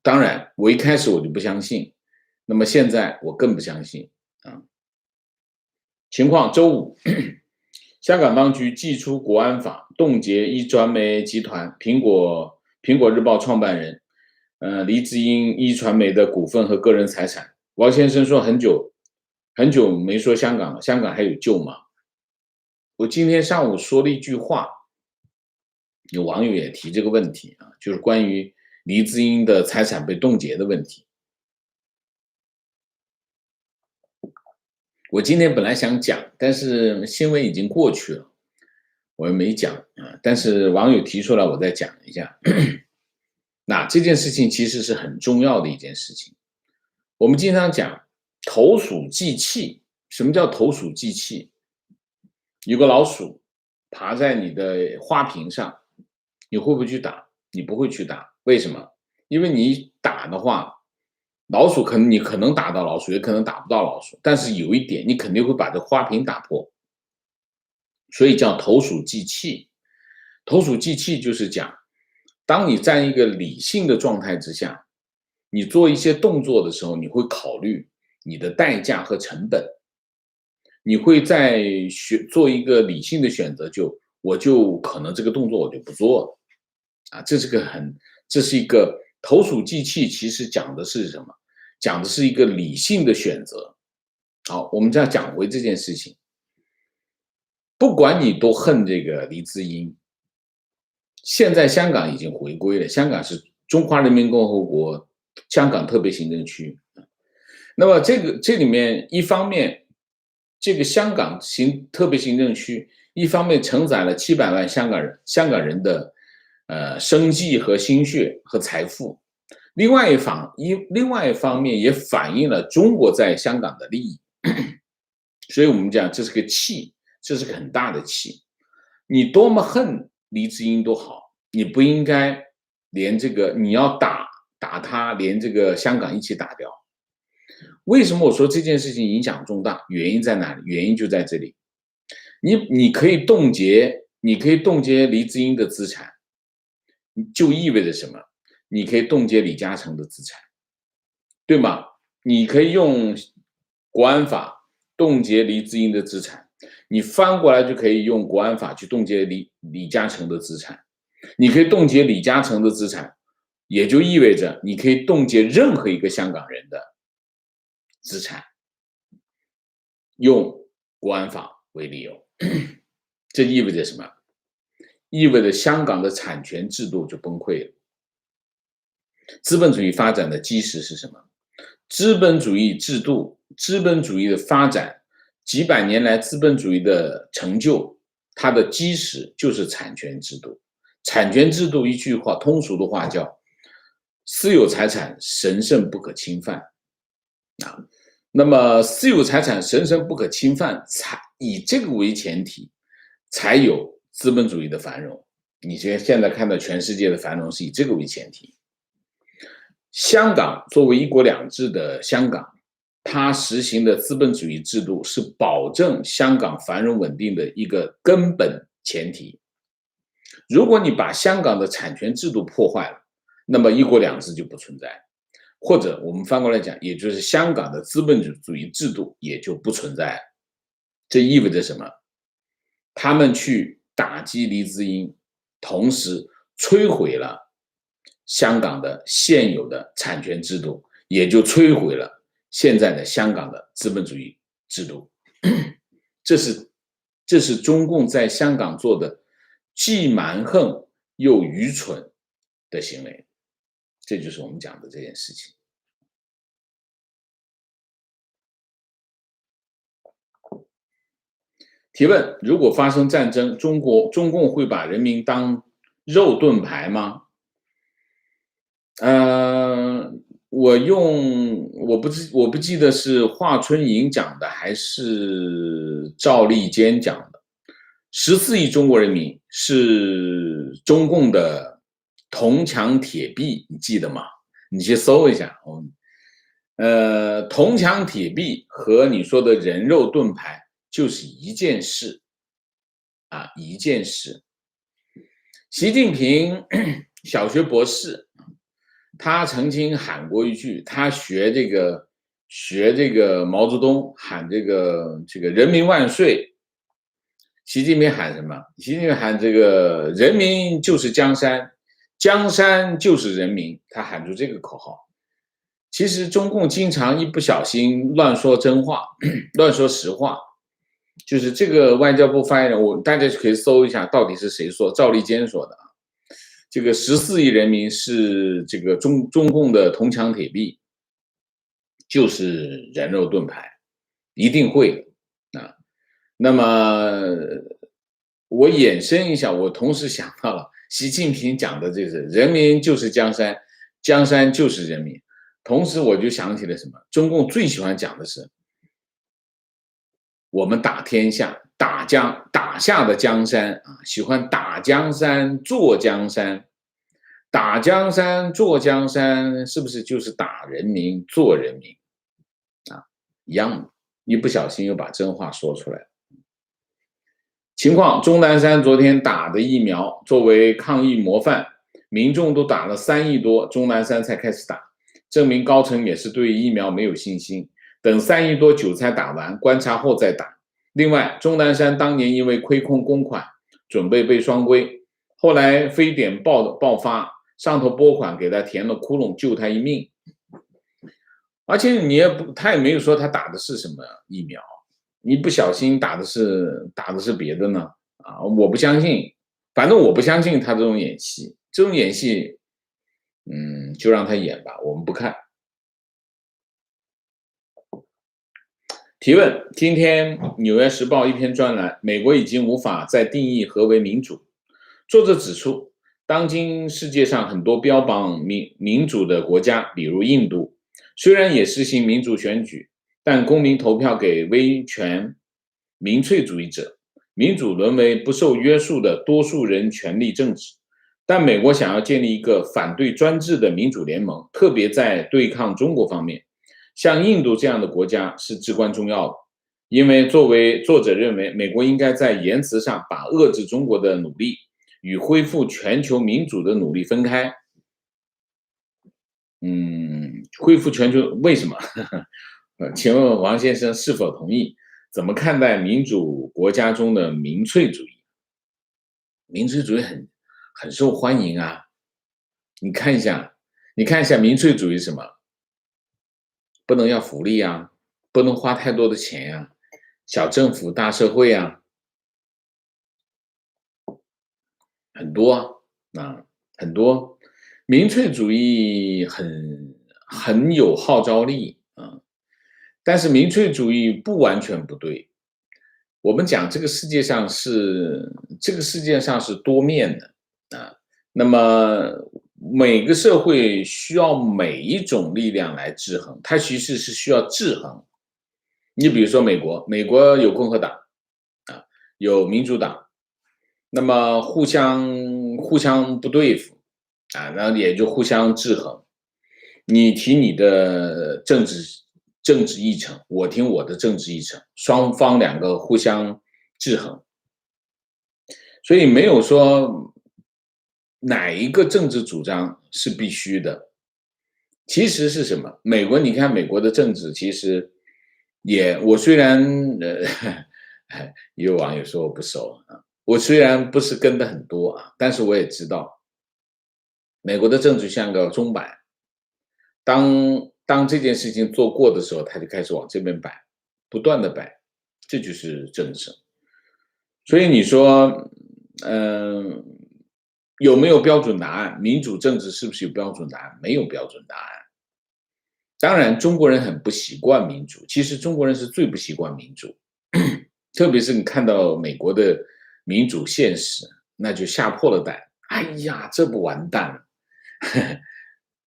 当然，我一开始我就不相信，那么现在我更不相信啊。情况周五，香港当局祭出国安法，冻结一传媒集团苹果日报创办人黎智英一传媒的股份和个人财产。王先生说很久没说香港了，香港还有救吗？我今天上午说了一句话，有网友也提这个问题啊，就是关于黎智英的财产被冻结的问题。我今天本来想讲，但是新闻已经过去了，我也没讲啊。但是网友提出来，我再讲一下。那这件事情其实是很重要的一件事情。我们经常讲投鼠忌器，什么叫投鼠忌器？有个老鼠爬在你的花瓶上，你会不会去打？你不会去打，为什么？因为你打的话，你可能打到老鼠，也可能打不到老鼠，但是有一点，你肯定会把这花瓶打破，所以叫投鼠忌器。投鼠忌器就是讲，当你在一个理性的状态之下，你做一些动作的时候，你会考虑你的代价和成本，你会在做一个理性的选择，我就可能这个动作我就不做了啊，这是一个投鼠忌器，其实讲的是什么？讲的是一个理性的选择。好，我们再讲回这件事情，不管你多恨这个黎智英，现在香港已经回归了，香港是中华人民共和国香港特别行政区。那么这里面一方面，这个香港特别行政区一方面承载了700万香港人的生计和心血和财富，另外一方面也反映了中国在香港的利益。所以我们讲这是个气，这是个很大的气。你多么恨黎智英都好，你不应该连这个你要打他，连这个香港一起打掉。为什么我说这件事情影响重大？原因在哪里？原因就在这里。你可以冻结黎智英的资产，就意味着什么？你可以冻结李嘉诚的资产，对吗？你可以用国安法冻结黎智英的资产，你翻过来就可以用国安法去冻结李嘉诚的资产。你可以冻结李嘉诚的资产，也就意味着你可以冻结任何一个香港人的资产，用国安法为理由。这意味着什么？意味着香港的产权制度就崩溃了。资本主义发展的基石是什么？资本主义制度、资本主义的发展，几百年来资本主义的成就，它的基石就是产权制度。产权制度一句话，通俗的话叫私有财产神圣不可侵犯啊。那么私有财产神圣不可侵犯，以这个为前提，才有资本主义的繁荣。你现在看到全世界的繁荣是以这个为前提。香港作为一国两制的香港，它实行的资本主义制度是保证香港繁荣稳定的一个根本前提。如果你把香港的产权制度破坏了，那么一国两制就不存在，或者我们翻过来讲，也就是香港的资本主义制度也就不存在了。这意味着什么？他们去打击黎智英，同时摧毁了香港的现有的产权制度，也就摧毁了现在的香港的资本主义制度。这是中共在香港做的既蛮横又愚蠢的行为，这就是我们讲的这件事情。提问：如果发生战争，中共会把人民当肉盾牌吗？我不记得是华春莹讲的还是赵立坚讲的。14亿中国人民是中共的铜墙铁壁，你记得吗？你去搜一下。铜墙铁壁和你说的人肉盾牌就是一件事啊，一件事。习近平小学博士，他曾经喊过一句，他学这个毛泽东喊这个人民万岁。习近平喊什么？习近平喊这个人民就是江山，江山就是人民，他喊出这个口号。其实中共经常一不小心乱说真话，乱说实话。就是这个外交部发言人，大家可以搜一下，到底是谁说？赵立坚说的啊。这个14亿人民是这个中共的铜墙铁壁，就是人肉盾牌。一定会啊。那么我衍生一下，我同时想到了习近平讲的就是人民就是江山，江山就是人民。同时我就想起了什么？中共最喜欢讲的是我们打天下，打下的江山啊，喜欢打江山坐江山，打江山坐江山，是不是就是打人民做人民啊？一样的，一不小心又把真话说出来了。情况，钟南山昨天打的疫苗作为抗疫模范，民众都打了3亿多，钟南山才开始打，证明高层也是对疫苗没有信心，等3亿多韭菜打完，观察后再打。另外，钟南山当年因为亏空公款，准备被双规，后来非典爆发，上头拨款给他填了窟窿，救他一命。而且他也没有说他打的是什么疫苗。你不小心打的是别的呢？啊，我不相信，反正我不相信他这种演戏，这种演戏，就让他演吧，我们不看。提问：今天《纽约时报》一篇专栏，美国已经无法再定义何为民主。作者指出，当今世界上很多标榜民主的国家，比如印度，虽然也实行民主选举，但公民投票给威权民粹主义者，民主沦为不受约束的多数人权力政治。但美国想要建立一个反对专制的民主联盟，特别在对抗中国方面，像印度这样的国家是至关重要的。因为作者认为，美国应该在言辞上把遏制中国的努力与恢复全球民主的努力分开。恢复全球为什么？请问王先生是否同意？怎么看待民主国家中的民粹主义？民粹主义很受欢迎啊！你看一下民粹主义是什么？不能要福利啊，不能花太多的钱啊，小政府大社会啊，很多啊，很多。民粹主义很有号召力啊，但是民粹主义不完全不对。我们讲这个世界上是多面的啊，那么每个社会需要每一种力量来制衡，它其实是需要制衡。你比如说美国有共和党啊，有民主党，那么互相不对付啊，然后也就互相制衡。你提你的政治议程，我听我的政治议程，双方两个互相制衡，所以没有说哪一个政治主张是必须的。其实是什么？你看美国的政治，其实我虽然也有网友说我不熟啊，我虽然不是跟的很多啊，但是我也知道，美国的政治像个钟摆，当这件事情做过的时候，他就开始往这边摆，不断的摆，这就是政治。所以你说，有没有标准答案？民主政治是不是有标准答案？没有标准答案。当然，中国人很不习惯民主，其实中国人是最不习惯民主，特别是你看到美国的民主现实，那就吓破了胆。哎呀，这不完蛋了！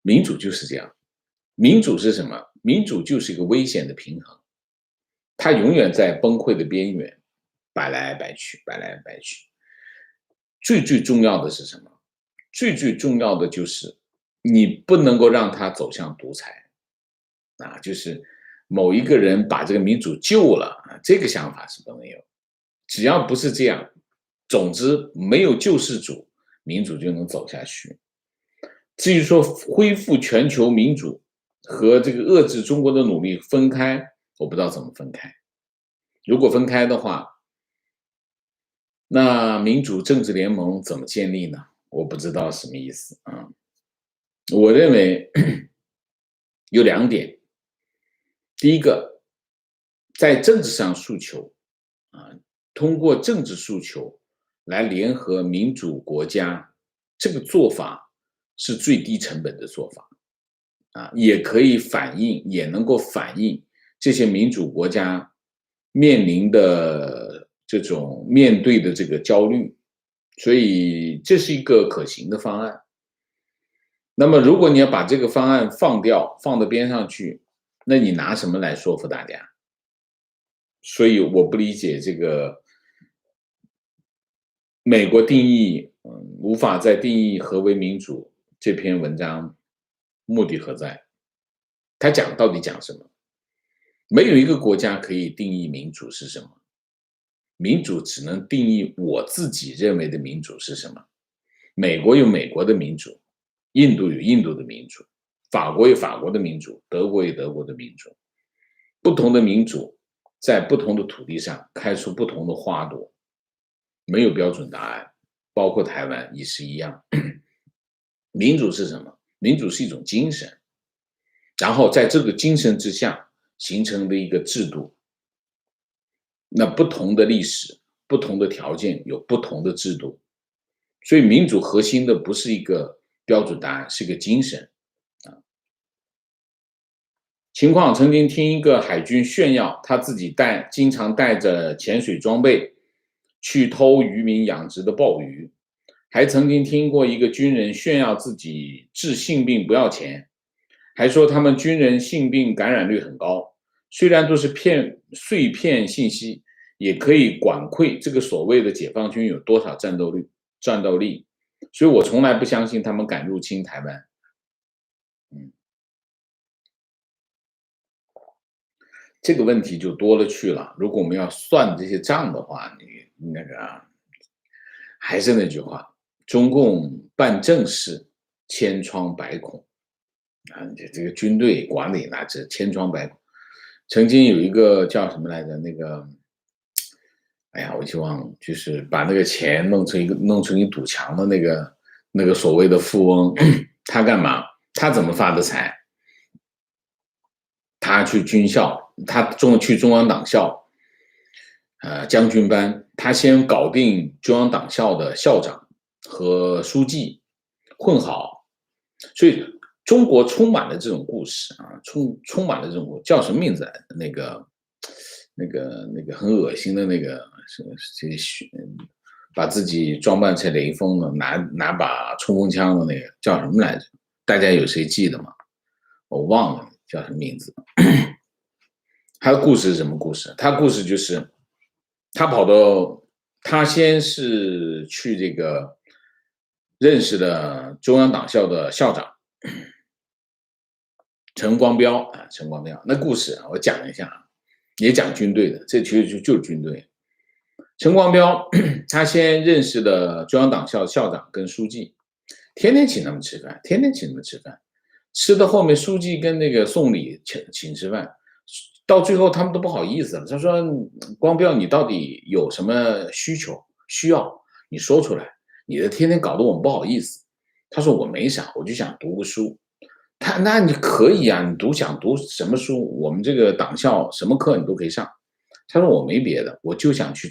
民主就是这样。民主是什么？民主就是一个危险的平衡，它永远在崩溃的边缘，摆来摆去，摆来摆去。最重要的是什么？最重要的就是你不能够让它走向独裁啊，就是某一个人把这个民主救了啊，这个想法是不能有。只要不是这样，总之没有救世主，民主就能走下去。至于说恢复全球民主和这个遏制中国的努力分开，我不知道怎么分开。如果分开的话，那民主政治联盟怎么建立呢？我不知道什么意思啊。我认为有2点。第一个，在政治上诉求啊，通过政治诉求来联合民主国家，这个做法是最低成本的做法啊，也能够反映这些民主国家面临的这种面对的这个焦虑，所以这是一个可行的方案。那么如果你要把这个方案放掉，放到边上去，那你拿什么来说服大家？所以我不理解这个美国定义，无法再定义何为民主这篇文章目的何在？他到底讲什么？没有一个国家可以定义民主是什么，民主只能定义我自己认为的民主是什么。美国有美国的民主，印度有印度的民主，法国有法国的民主，德国有德国的民主。不同的民主在不同的土地上开出不同的花朵，没有标准答案，包括台湾也是一样。民主是什么？民主是一种精神，然后在这个精神之下形成的一个制度。那不同的历史、不同的条件有不同的制度，所以民主核心的不是一个标准答案，是一个精神。情况曾经听一个海军炫耀，他自己经常带着潜水装备去偷渔民养殖的鲍鱼，还曾经听过一个军人炫耀自己治性病不要钱，还说他们军人性病感染率很高。虽然都是碎片信息，也可以管窥这个所谓的解放军有多少战斗力，所以我从来不相信他们敢入侵台湾。这个问题就多了去了。如果我们要算这些账的话，你那个还是那句话，中共办正事千疮百孔啊，这个军队管理那是千疮百孔。曾经有一个叫什么来着？那个，哎呀，我就忘了，就是把那个钱弄成一堵墙的那个所谓的富翁，他干嘛？他怎么发的财？他去军校，去中央党校，将军班，他先搞定中央党校的校长和书记，混好。所以中国充满了这种故事啊，充满了这种叫什么名字来的？那个很恶心的那个把自己装扮成雷锋的，拿把冲锋枪的那个叫什么来着？大家有谁记得吗？我忘了叫什么名字。他的故事是什么故事？他故事就是他先是去这个认识了中央党校的校长陈光标啊，陈光标。那故事我讲一下啊，也讲军队的，这其实就是军队。陈光标他先认识了中央党校校长跟书记，天天请他们吃饭，吃到后面书记跟那个送礼请吃饭，到最后他们都不好意思了。他说：“光标，你到底有什么需要，你说出来，你的天天搞得我们不好意思。”他说：“我没啥，我就想读个书。”那你可以啊，你想读什么书？我们这个党校什么课你都可以上。他说：“我没别的，我就想去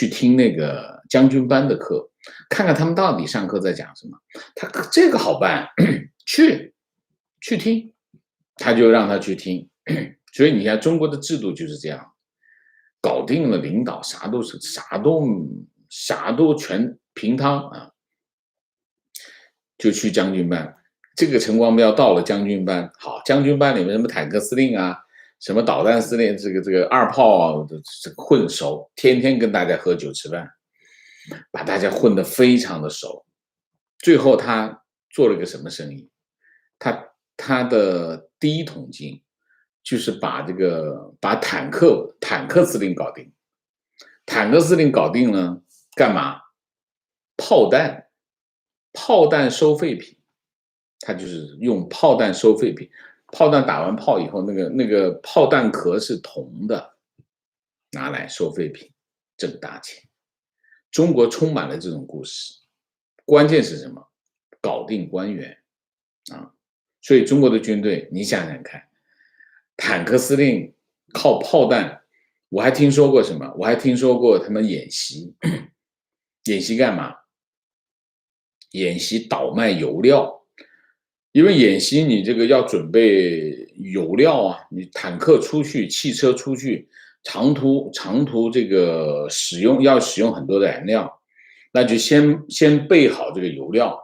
听那个将军班的课，看看他们到底上课在讲什么。”他这个好办，去听，他就让他去听。所以你看，中国的制度就是这样，搞定了领导，啥都全平汤啊，就去将军班。这个陈光标到了将军班，好，将军班里面什么坦克司令啊，什么导弹司令，这个二炮啊，这个混熟，天天跟大家喝酒吃饭，把大家混得非常的熟。最后他做了个什么生意？他的第一桶金就是把坦克司令搞定。坦克司令搞定了，干嘛？炮弹收废品。他就是用炮弹收废品，炮弹打完炮以后，那个炮弹壳是铜的，拿来收废品，挣大钱。中国充满了这种故事，关键是什么？搞定官员啊！所以中国的军队，你想想看，坦克司令靠炮弹，我还听说过什么？我还听说过他们演习，演习干嘛？演习倒卖油料。因为演习你这个要准备油料啊，你坦克出去，汽车出去，长途这个要使用很多的燃料，那就先备好这个油料。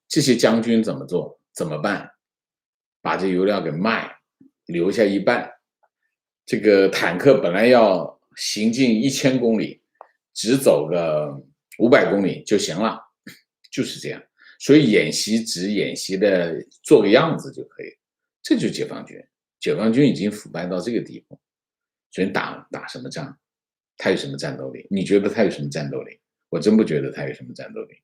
这些将军怎么做？怎么办？把这油料给卖，留下一半。这个坦克本来要行进1000公里，只走个500公里就行了，就是这样。所以演习只演习的做个样子就可以，这就是解放军。解放军已经腐败到这个地步，所以打什么仗？他有什么战斗力？你觉得他有什么战斗力？我真不觉得他有什么战斗力。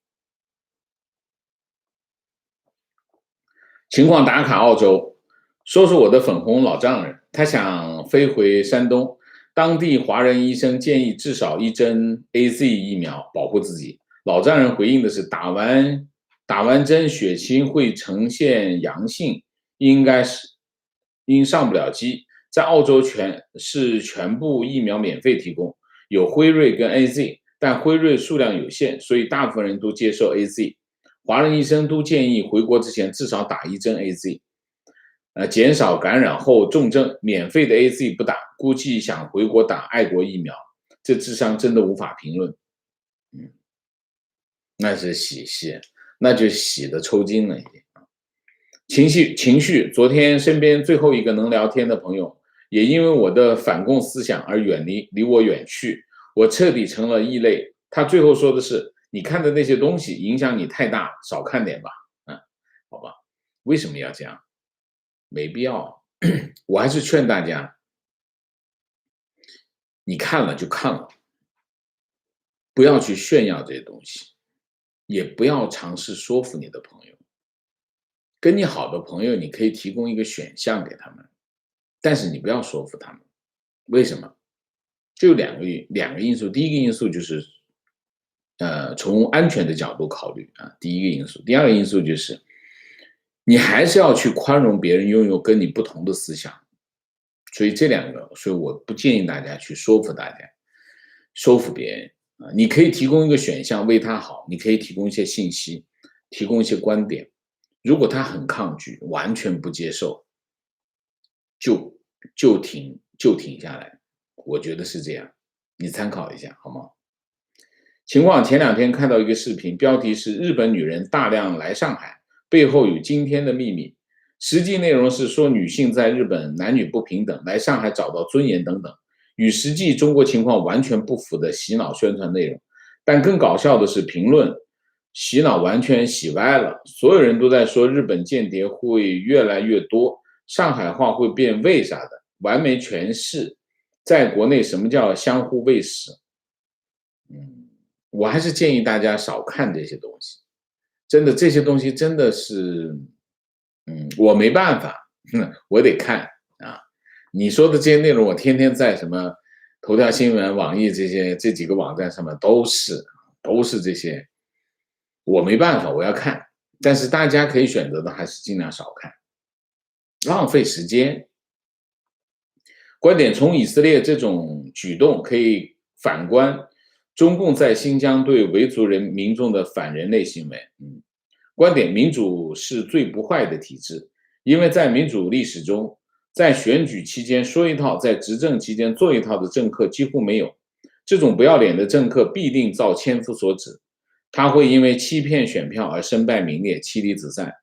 情况打卡澳洲，说说我的粉红老丈人，他想飞回山东，当地华人医生建议至少1针 AZ 疫苗保护自己。老丈人回应的是打完针血清会呈现阳性，因上不了机。在澳洲全部疫苗免费提供，有辉瑞跟 AZ， 但辉瑞数量有限，所以大部分人都接受 AZ。华人医生都建议回国之前至少打1针 AZ，减少感染后重症。免费的 AZ 不打，估计想回国打爱国疫苗，这智商真的无法评论。那是喜戏，那就喜得抽筋了已经。情绪，昨天身边最后一个能聊天的朋友，也因为我的反共思想而离我远去，我彻底成了异类。他最后说的是：“你看的那些东西影响你太大，少看点吧。”好吧，为什么要这样？没必要。我还是劝大家，你看了就看了，不要去炫耀这些东西，也不要尝试说服你的朋友。跟你好的朋友，你可以提供一个选项给他们，但是你不要说服他们。为什么？就两个因素。第一个因素就是，从安全的角度考虑啊，第一个因素。第二个因素就是，你还是要去宽容别人拥有跟你不同的思想。所以这两个，所以我不建议大家去说服大家，说服别人啊。你可以提供一个选项为他好，你可以提供一些信息，提供一些观点。如果他很抗拒，完全不接受，就停下来。我觉得是这样，你参考一下好吗？情况前2天看到一个视频，标题是日本女人大量来上海，背后有惊天的秘密。实际内容是说女性在日本男女不平等，来上海找到尊严等等，与实际中国情况完全不符的洗脑宣传内容。但更搞笑的是评论洗脑完全洗歪了，所有人都在说日本间谍会越来越多，上海话会变味啥的，完美诠释在国内什么叫相互喂食。我还是建议大家少看这些东西，真的这些东西真的是，我没办法，我得看啊。你说的这些内容，我天天在什么头条新闻、网易这几个网站上面都是这些。我没办法，我要看，但是大家可以选择的还是尽量少看，浪费时间。观点从以色列这种举动可以反观中共在新疆对维族人民众的反人类行为。观点：民主是最不坏的体制，因为在民主历史中，在选举期间说一套，在执政期间做一套的政客几乎没有。这种不要脸的政客必定遭千夫所指。他会因为欺骗选票而身败名裂、妻离子散。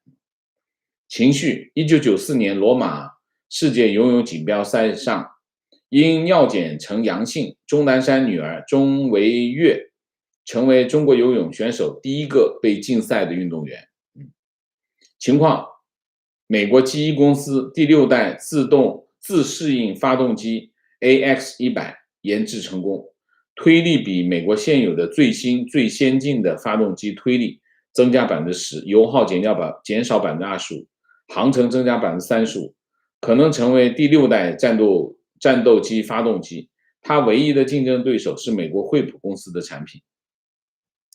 情绪：1994年罗马世界游泳锦标赛上，因尿检呈阳性，钟南山女儿钟维月成为中国游泳选手第一个被禁赛的运动员。情况：美国 G1 公司第6代自适应发动机 AX100 研制成功。推力比美国现有的最先进的发动机推力增加10%，油耗减少25%，航程增加35%，可能成为第6代战斗机发动机。它唯一的竞争对手是美国惠普公司的产品。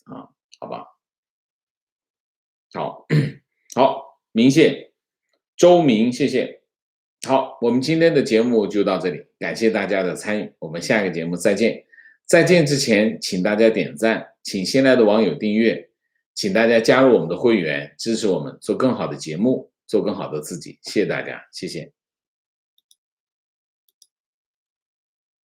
好吧，好，明谢周明，谢谢。好，我们今天的节目就到这里，感谢大家的参与，我们下个节目再见。在见之前，请大家点赞，请新来的网友订阅，请大家加入我们的会员，支持我们做更好的节目，做更好的自己。谢谢大家，谢谢。